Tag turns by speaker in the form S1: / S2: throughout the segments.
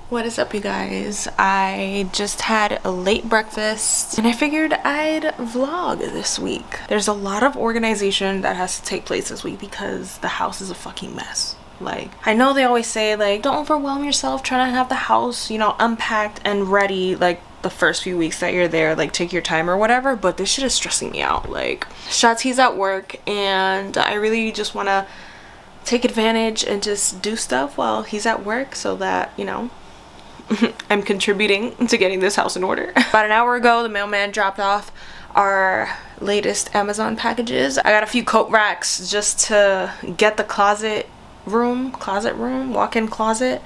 S1: What is up, you guys? I just had a late breakfast and I figured I'd vlog this week. There's a lot of organization that has to take place this week because the house is a fucking mess. Like, I know they always say, like, don't overwhelm yourself trying to have the house, you know, unpacked and ready, like, the first few weeks that you're there. Like, take your time or whatever, but this shit is stressing me out. Like, Shati's at work and I really just want to take advantage and just do stuff while he's at work so that, you know, I'm contributing to getting this house in order. About an hour ago, the mailman dropped off our latest Amazon packages. I got a few coat racks just to get the walk-in closet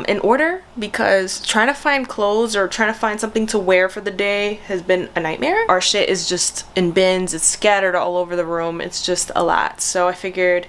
S1: in order, because trying to find clothes or trying to find something to wear for the day has been a nightmare. Our shit is just in bins, it's scattered all over the room, it's just a lot. So I figured,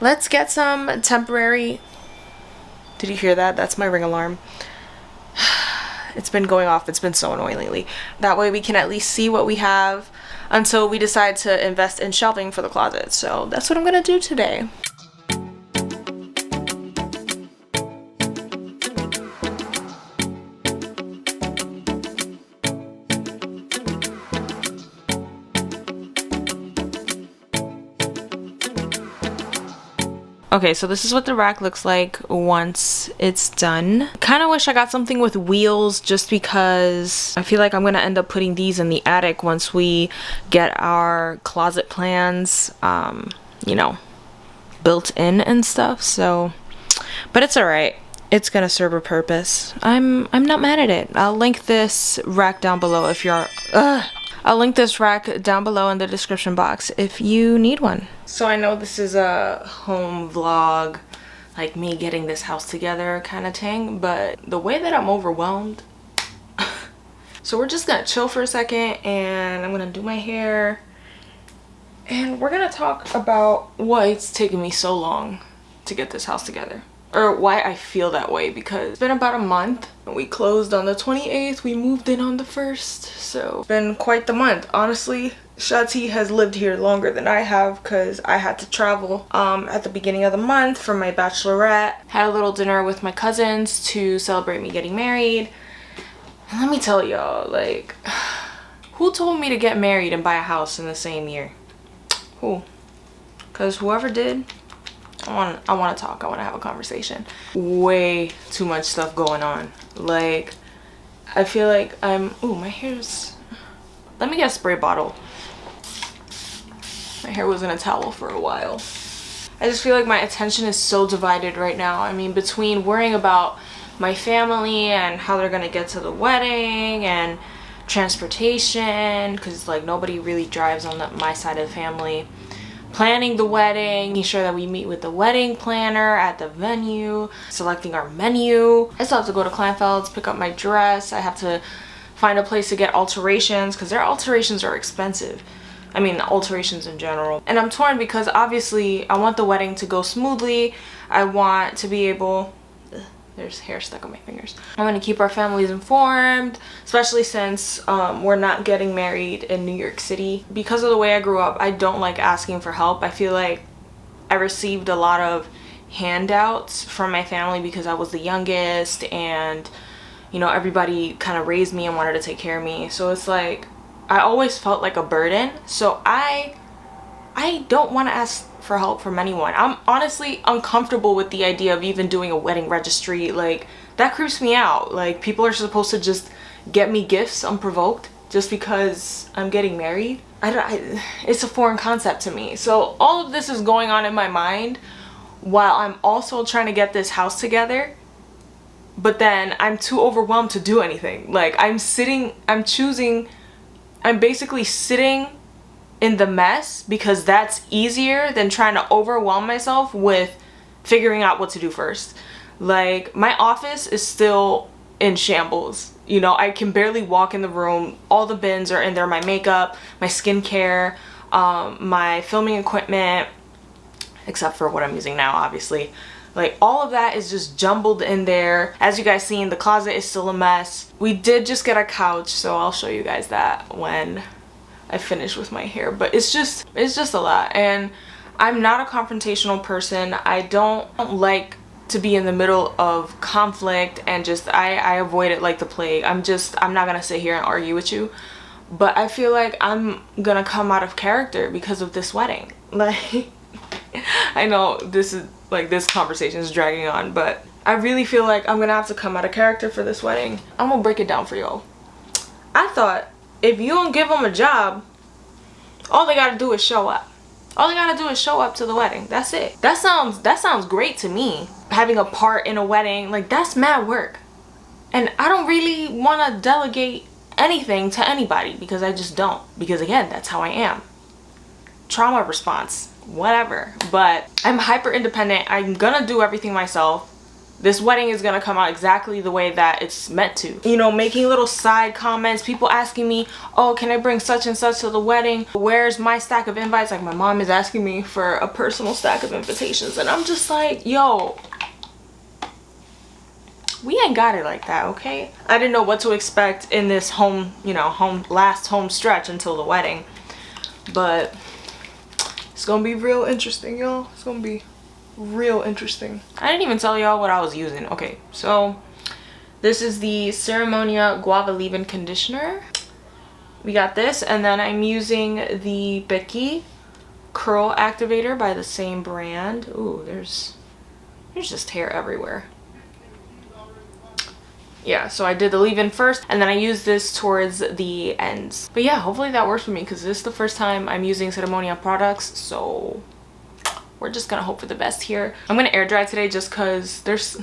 S1: let's get some temporary... Did you hear that? That's my ring alarm. It's been going off. It's been so annoying lately. That way we can at least see what we have until we decide to invest in shelving for the closet. So that's what I'm gonna do today. Okay, so this is what the rack looks like once it's done. Kind of wish I got something with wheels just because I feel like I'm going to end up putting these in the attic once we get our closet plans, you know, built in and stuff. So, but it's alright. It's going to serve a purpose. I'm not mad at it. I'll link this rack down below if you're... I'll link this rack down below in the description box if you need one. So I know this is a home vlog, like me getting this house together kind of thing, but the way that I'm overwhelmed. So we're just gonna chill for a second and I'm gonna do my hair and we're gonna talk about why it's taken me so long to get this house together. Or why I feel that way, because it's been about a month. We closed on the 28th, we moved in on the 1st, so it's been quite the month. Honestly, Shati has lived here longer than I have because I had to travel at the beginning of the month for my bachelorette. Had a little dinner with my cousins to celebrate me getting married. And let me tell y'all, like, who told me to get married and buy a house in the same year? Who? Because whoever did, I want to talk. I want to have a conversation. Way too much stuff going on. Like, I feel like ooh, my hair's... Let me get a spray bottle. My hair was in a towel for a while. I just feel like my attention is so divided right now. I mean, between worrying about my family and how they're gonna get to the wedding and transportation, because like nobody really drives on my side of the family. Planning the wedding, making sure that we meet with the wedding planner at the venue, selecting our menu. I still have to go to Kleinfeld's, pick up my dress. I have to find a place to get alterations because their alterations are expensive. I mean, alterations in general. And I'm torn because obviously I want the wedding to go smoothly. I want to be able... There's hair stuck on my fingers. I want to keep our families informed, especially since we're not getting married in New York City. Because of the way I grew up, I don't like asking for help. I feel like I received a lot of handouts from my family because I was the youngest and, you know, everybody kind of raised me and wanted to take care of me. So it's like, I always felt like a burden. So I don't want to ask for help from anyone. I'm honestly uncomfortable with the idea of even doing a wedding registry. Like, that creeps me out. Like, people are supposed to just get me gifts unprovoked just because I'm getting married. It's a foreign concept to me. So all of this is going on in my mind while I'm also trying to get this house together, but then I'm too overwhelmed to do anything. Like, I'm basically sitting in the mess because that's easier than trying to overwhelm myself with figuring out what to do first. Like, my office is still in shambles. You know, I can barely walk in the room. All the bins are in there. My makeup, my skincare, my filming equipment, except for what I'm using now, obviously. Like, all of that is just jumbled in there. As you guys seen, the closet is still a mess. We did just get a couch, so I'll show you guys that when I finish with my hair. But it's just a lot. And I'm not a confrontational person. I don't like to be in the middle of conflict, and just I avoid it like the plague. I'm not gonna sit here and argue with you, but I feel like I'm gonna come out of character because of this wedding. Like, I know this conversation is dragging on, but I really feel like I'm gonna have to come out of character for this wedding. I'm gonna break it down for y'all. I thought if you don't give them a job, all they gotta do is show up. All they gotta do is show up to the wedding. That's it. That sounds great to me. Having a part in a wedding, like, that's mad work. And I don't really wanna delegate anything to anybody, because I just don't. Because again, that's how I am. Trauma response, whatever. But I'm hyper independent. I'm gonna do everything myself. This wedding is gonna come out exactly the way that it's meant to. You know, making little side comments, people asking me, oh, can I bring such and such to the wedding? Where's my stack of invites? Like, my mom is asking me for a personal stack of invitations, and I'm just like, yo, we ain't got it like that, okay? I didn't know what to expect in this last home stretch until the wedding. But it's gonna be real interesting, y'all. It's gonna be real interesting. I didn't even tell y'all what I was using. Okay, so this is the Ceremonia Guava Leave-In Conditioner. We got this, and then I'm using the Becky Curl Activator by the same brand. Ooh, there's just hair everywhere. Yeah, so I did the leave-in first, and then I used this towards the ends. But yeah, hopefully that works for me, because this is the first time I'm using Ceremonia products, so we're just gonna hope for the best here. I'm gonna air dry today just because there's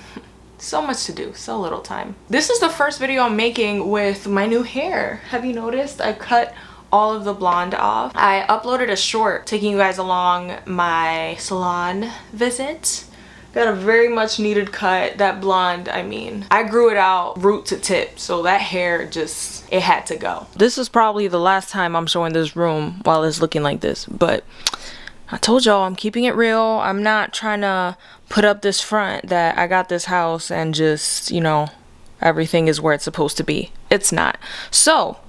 S1: so much to do, so little time. This is the first video I'm making with my new hair. Have you noticed? I cut all of the blonde off. I uploaded a short taking you guys along my salon visit. Got a very much needed cut. That blonde, I mean, I grew it out root to tip, so that hair just, it had to go. This is probably the last time I'm showing this room while it's looking like this, but I told y'all I'm keeping it real. I'm not trying to put up this front that I got this house and just, you know, everything is where it's supposed to be. It's not. So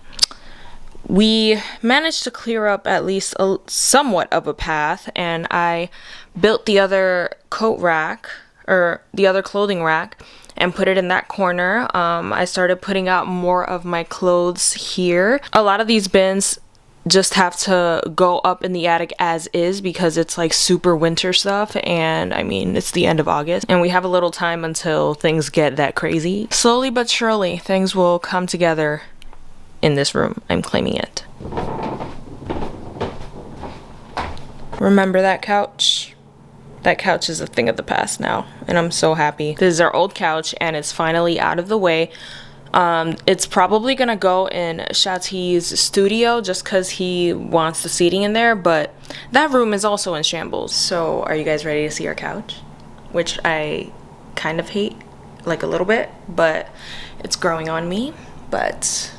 S1: we managed to clear up at least somewhat of a path, and I built the other coat rack, or the other clothing rack, and put it in that corner. I started putting out more of my clothes here. A lot of these bins just have to go up in the attic as is because it's like super winter stuff, and I mean, it's the end of August and we have a little time until things get that crazy. Slowly but surely things will come together in this room. I'm claiming it. Remember that couch? That couch is a thing of the past now, and I'm so happy. This is our old couch and it's finally out of the way. It's probably gonna go in Shati's studio just because he wants the seating in there, but that room is also in shambles. So are you guys ready to see our couch? Which I kind of hate, like a little bit, but it's growing on me. But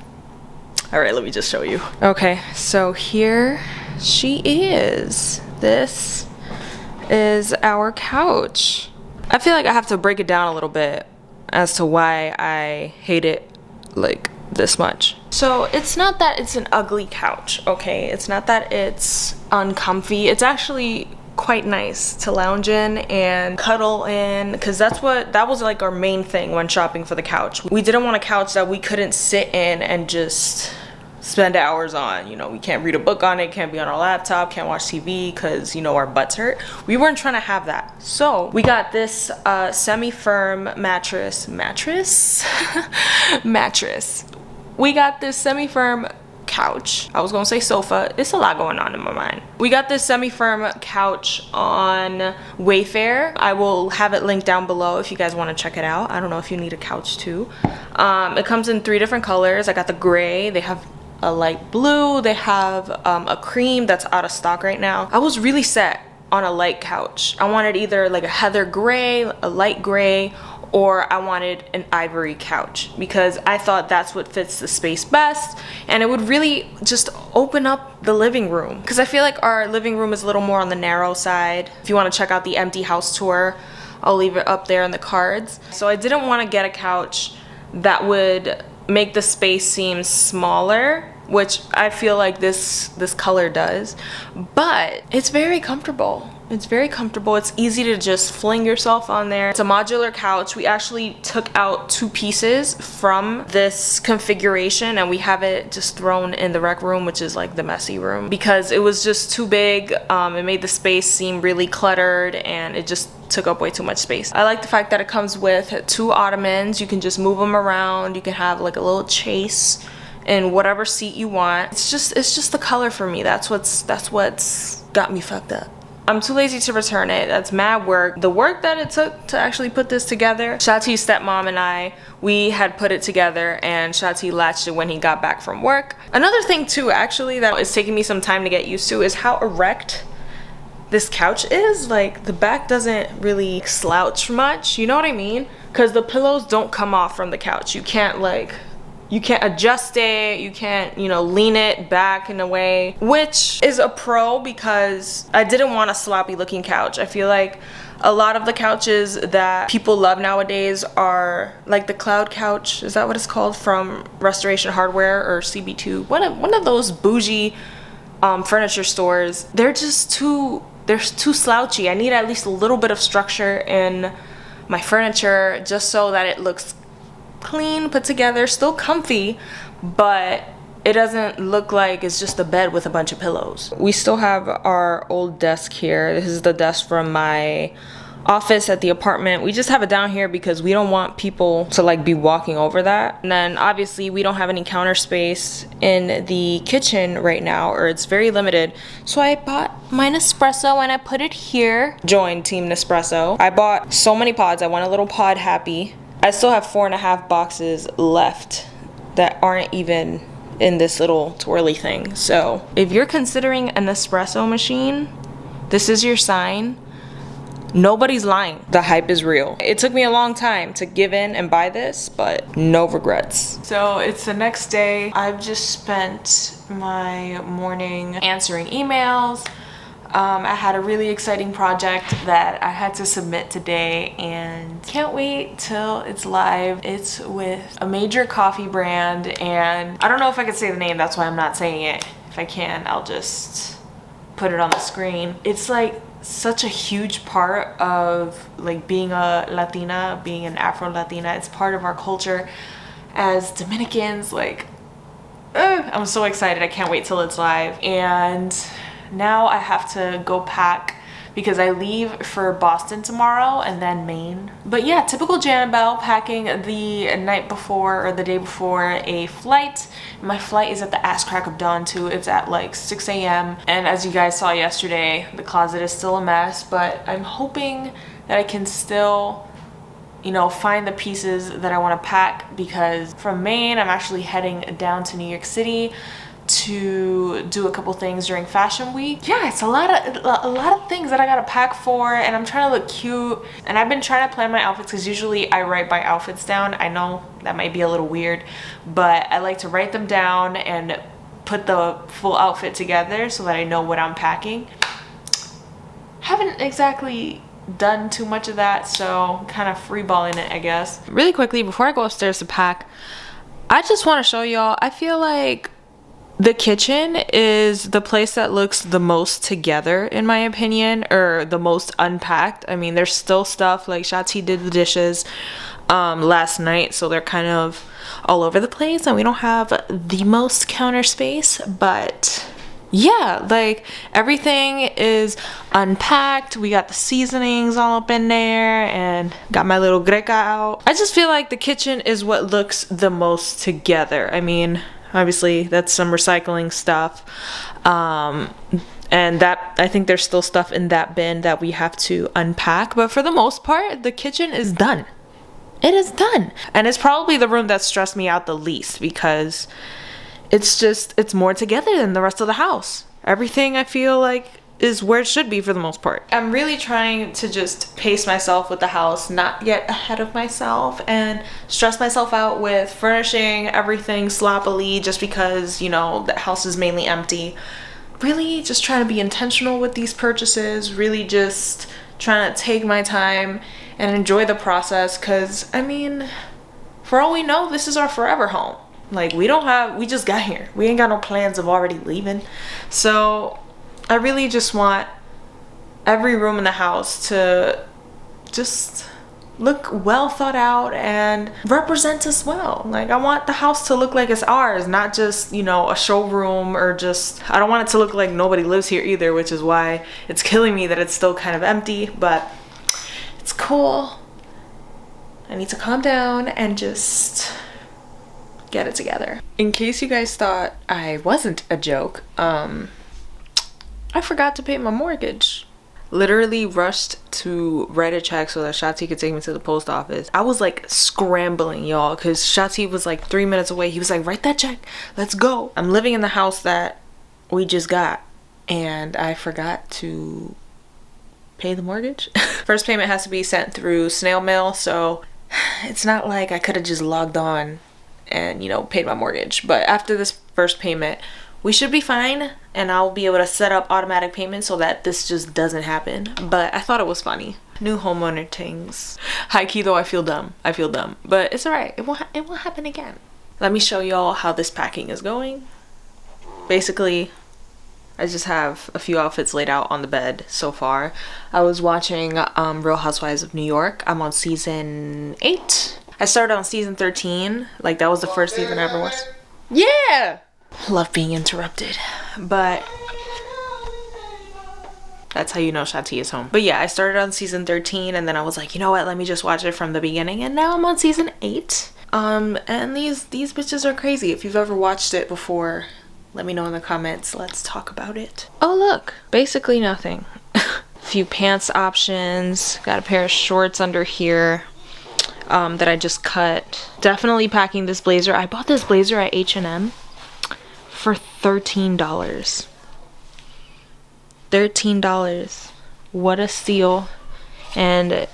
S1: all right, let me just show you. Okay, so here she is. This is our couch. I feel like I have to break it down a little bit as to why I hate it like this much. So it's not that it's an ugly couch, okay? It's not that it's uncomfy. It's actually quite nice to lounge in and cuddle in, because that was like our main thing when shopping for the couch. We didn't want a couch that we couldn't sit in and just spend hours on. You know, we can't read a book on it, can't be on our laptop, can't watch TV because, you know, our butts hurt. We weren't trying to have that. So we got this semi-firm mattress. We got this semi-firm couch. I was gonna say sofa. It's a lot going on in my mind. We got this semi-firm couch on Wayfair. I will have it linked down below if you guys want to check it out. I don't know if you need a couch too. It comes in 3 different colors. I got the gray. They have a light blue. They have a cream that's out of stock right now. I was really set on a light couch. I wanted either like a heather gray, a light gray, or I wanted an ivory couch because I thought that's what fits the space best, and it would really just open up the living room, because I feel like our living room is a little more on the narrow side. If you want to check out the empty house tour, I'll leave it up there in the cards. So I didn't want to get a couch that would make the space seem smaller, which I feel like this color does, but it's very comfortable. It's very comfortable. It's easy to just fling yourself on there. It's a modular couch. We actually took out 2 pieces from this configuration and we have it just thrown in the rec room, which is like the messy room, because it was just too big. It made the space seem really cluttered and it just took up way too much space. I like the fact that it comes with 2 ottomans. You can just move them around. You can have like a little chase in whatever seat you want. It's just the color for me. That's what's got me fucked up. I'm too lazy to return it. That's mad work. The work that it took to actually put this together. Shati's stepmom and we had put it together and Shati latched it when he got back from work. Another thing too, actually, that is taking me some time to get used to is how erect this couch is. Like, the back doesn't really slouch much, you know what I mean? Because the pillows don't come off from the couch. You can't adjust it, you can't, you know, lean it back in a way, which is a pro because I didn't want a sloppy looking couch. I feel like a lot of the couches that people love nowadays are like the cloud couch, is that what it's called, from Restoration Hardware or CB2, one of those bougie furniture stores. They're too slouchy. I need at least a little bit of structure in my furniture just so that it looks clean, put together, still comfy, but it doesn't look like it's just a bed with a bunch of pillows. We still have our old desk here. This is the desk from my office at the apartment. We just have it down here because we don't want people to like be walking over that. And then obviously we don't have any counter space in the kitchen right now, or it's very limited. So I bought my Nespresso and I put it here. Join Team Nespresso. I bought so many pods. I went a little pod happy. I still have 4.5 boxes left that aren't even in this little twirly thing. So if you're considering an espresso machine, this is your sign. Nobody's lying. The hype is real. It took me a long time to give in and buy this, but no regrets. So it's the next day. I've just spent my morning answering emails. I had a really exciting project that I had to submit today and can't wait till it's live. It's with a major coffee brand and I don't know if I could say the name, that's why I'm not saying it. If I can, I'll just put it on the screen. It's like such a huge part of like being a Latina, being an Afro-Latina. It's part of our culture as Dominicans. Like, I'm so excited. I can't wait till it's live. And now I have to go pack because I leave for Boston tomorrow and then Maine. But yeah, typical Janabelle, packing the night before or the day before a flight. My flight is at the ass crack of dawn too. It's at like 6 a.m. And as you guys saw yesterday, the closet is still a mess, but I'm hoping that I can still, you know, find the pieces that I want to pack, because from Maine, I'm actually heading down to New York City to do a couple things during fashion week. Yeah, it's a lot of things that I gotta pack for, and I'm trying to look cute, and I've been trying to plan my outfits because usually I write my outfits down. I know that might be a little weird, but I like to write them down and put the full outfit together so that I know what I'm packing. Haven't exactly done too much of that, so kind of freeballing it, I guess. Really quickly, before I go upstairs to pack, I just want to show y'all, I feel like the kitchen is the place that looks the most together, in my opinion, or the most unpacked. I mean, there's still stuff, like Shati did the dishes last night, so they're kind of all over the place, and we don't have the most counter space, but yeah, like everything is unpacked. We got the seasonings all up in there and got my little greca out. I just feel like the kitchen is what looks the most together. I mean, obviously that's some recycling stuff, and that I think there's still stuff in that bin that we have to unpack, but for the most part the kitchen is done. It is done, and it's probably the room that stressed me out the least because it's more together than the rest of the house. Everything I feel like is where it should be for the most part. I'm really trying to just pace myself with the house, not get ahead of myself and stress myself out with furnishing everything sloppily just because, you know, the house is mainly empty. Really just trying to be intentional with these purchases, really just trying to take my time and enjoy the process, because I mean, for all we know, this is our forever home. Like, we just got here. We ain't got no plans of already leaving. So I really just want every room in the house to just look well thought out and represent us well. Like, I want the house to look like it's ours, not just, you know, a showroom, or just, I don't want it to look like nobody lives here either, which is why it's killing me that it's still kind of empty, but it's cool. I need to calm down and just get it together. In case you guys thought I wasn't a joke, I forgot to pay my mortgage. Literally rushed to write a check so that Shati could take me to the post office. I was like scrambling, y'all, because Shati was like 3 minutes away. He was like, write that check, let's go. I'm living in the house that we just got, and I forgot to pay the mortgage. First payment has to be sent through snail mail, so it's not like I could have just logged on and, you know, paid my mortgage. But after this first payment, we should be fine, and I'll be able to set up automatic payments so that this just doesn't happen. But I thought it was funny. New homeowner things. High key though, I feel dumb. But it's alright. It won't happen again. Let me show y'all how this packing is going. Basically, I just have a few outfits laid out on the bed so far. I was watching Real Housewives of New York. I'm on season 8. I started on season 13. Like, that was the first season I ever watched. Yeah! Love being interrupted, but that's how you know Shati is home. But yeah, I started on season 13, and then I was like, you know what, let me just watch it from the beginning, and now I'm on season 8. And these bitches are crazy. If you've ever watched it before, let me know in the comments. Let's talk about it. Oh look, basically nothing. Few pants options, got a pair of shorts under here that I just cut. Definitely packing this blazer. I bought this blazer at H&M for $13. $13. What a steal. And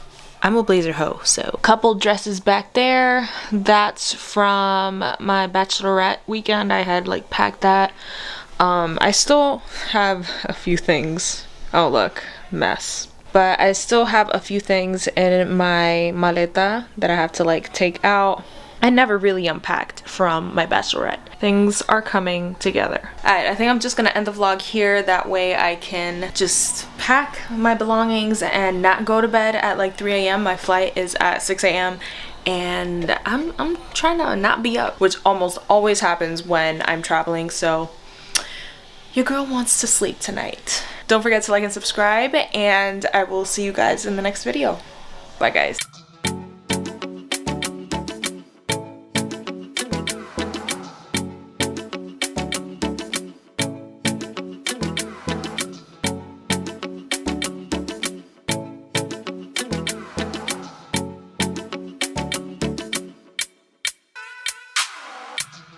S1: I'm a blazer hoe, so couple dresses back there. That's from my bachelorette weekend. I had like packed that. I still have a few things. Oh look, mess. But I still have a few things in my maleta that I have to like take out. I never really unpacked from my bachelorette. Things are coming together. Alright, I think I'm just gonna end the vlog here. That way I can just pack my belongings and not go to bed at like 3 a.m. My flight is at 6 a.m. and I'm trying to not be up, which almost always happens when I'm traveling, so your girl wants to sleep tonight. Don't forget to like and subscribe, and I will see you guys in the next video. Bye guys.